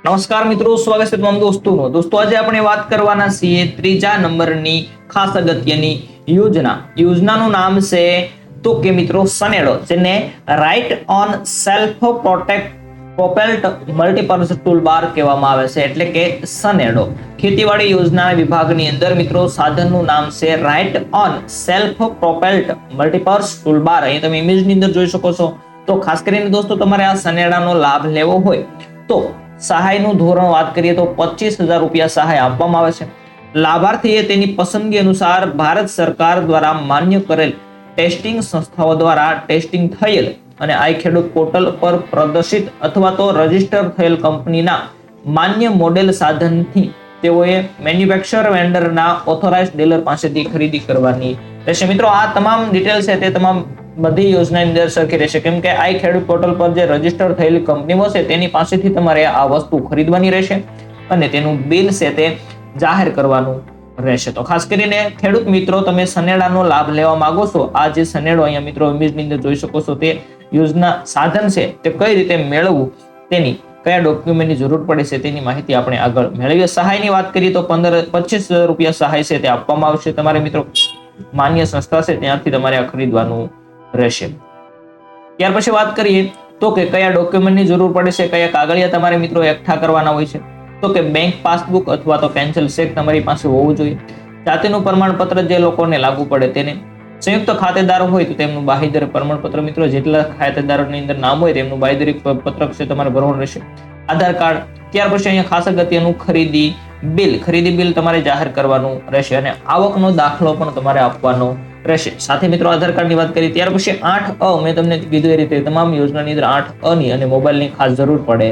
નમસ્કાર મિત્રો, સ્વાગત છે તમામ દોસ્તોનો। દોસ્તો આજે આપણે વાત કરવાના છીએ ત્રીજા નંબરની ખાસ અગત્યની યોજનાનું નામ છે તો કે મિત્રો સનેડો, જેને ride on self propelled multipurpose toolbar કહેવામાં આવે છે, એટલે કે સનેડો। ખેતીવાડી યોજના વિભાગની અંદર મિત્રો સાધનનું નામ છે ride on self propelled multipurpose toolbar. અહીં તમે ઇમેજની અંદર જોઈ શકો છો। તો ખાસ કરીને દોસ્તો તમારે આ સનેડાનો લાભ લેવો હોય તો સહાયનું ધોરણ વાત કરીએ તો 25,000 રૂપિયા સહાય આપવામાં આવે છે। લાભાર્થીએ તેની પસંદગી અનુસાર ભારત સરકાર દ્વારા માન્ય કરેલ ટેસ્ટિંગ સંસ્થાઓ દ્વારા ટેસ્ટિંગ થયેલ અને આઈ ખેડૂત પોર્ટલ પર પ્રદર્શિત અથવા તો રજીસ્ટર થયેલ કંપનીના માન્ય મોડેલ સાધનથી તેઓએ મેન્યુફેક્ચર વેન્ડરના ઓથોરાઇઝ્ડ ડીલર પાસેથી ખરીદી કરવાની રહેશે। મિત્રો આ તમામ ડિટેલ છે તે તમામ બધી યોજનાની અંદર સરખી રહેશે, કેમ કે આઈ ખેડૂત પોર્ટલ પર જે રજીસ્ટર થયેલી કંપનીઓ છે તેની પાસેથી તમારે આ વસ્તુ ખરીદવાની રહેશે અને તેનું બિલ છે તે જાહેર કરવાનું રહેશે। તો ખાસ કરીને ખેડૂત મિત્રો, તમે સનેડાનો લાભ લેવા માંગો છો, આ જે સનેડો અહીંયા મિત્રો ઇમેજની અંદર જોઈ શકો છો, તે યોજના સાધન છે તે કઈ રીતે મેળવવું, તેની કયા ડોક્યુમેન્ટની જરૂર પડે છે તેની માહિતી આપણે આગળ મેળવીએ। સહાયની વાત કરીએ તો 25,000 રૂપિયા સહાય છે તે આપવામાં આવશે। તમારે મિત્રો માન્ય સંસ્થા છે ત્યાંથી તમારે આ ખરીદવાનું રહેશે। ત્યાર પછી વાત કરીએ તો કે કયા ડોક્યુમેન્ટની જરૂર પડે છે, કયા કાગળિયા તમારે મિત્રો એકઠા કરવાના હોય છે, તો કે બેંક પાસબુક અથવા તો કેન્સલ ચેક તમારી પાસે હોવું જોઈએ। જાતિનું પ્રમાણપત્ર જે લોકોને લાગુ પડે તેને, સંયુક્ત ખાતેદાર હોય તો તેમનું બાંહેધરી પ્રમાણપત્ર, મિત્રો જેટલા ખાતેદારોની અંદર નામ હોય તેમનું બાંહેધરી પત્રક છે તમારે ભરવાનું રહેશે। આધાર કાર્ડ, ત્યાર પછી અહીંયા ખાસ અગત્યનું ખરીદી બિલ તમારે જાહેર કરવાનું રહેશે અને આવકનો દાખલો પણ તમારે આપવાનો રહેશે। સાથે મિત્રો આધાર કાર્ડની વાત કરીએ ત્યાર પછી 8A, મેં તમને કીધું એ રીતે તમામ યોજનાની અંદર 8A ની અને મોબાઈલની ખાસ જરૂર પડે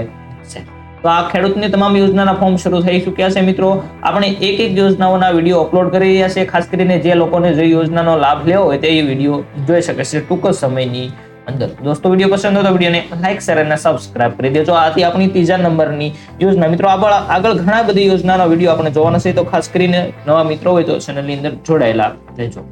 છે। તો આ ખેડૂતની તમામ યોજનાના ફોર્મ શરૂ થઈ ચૂક્યા છે। મિત્રો આપણે એક યોજનાઓના વિડીયો અપલોડ કરી રહ્યા છે, ખાસ કરીને જે લોકોને જે યોજનાનો લાભ લેવો હોય તે વિડીયો જોઈ શકે છે ટૂંક સમયની અંદર। દોસ્તો વિડીયો પસંદ હોય તો વિડીયોને લાઈક, શેર અને સબસ્ક્રાઇબ કરી દેજો। આથી આપણી ત્રીજા નંબરની યોજના। મિત્રો આગળ ઘણા બધી યોજનાનો વિડીયો આપણે જોવાના છે, તો ખાસ કરીને નવા મિત્રો હોય તો ચેનલની અંદર જોડાયેલા રહેજો।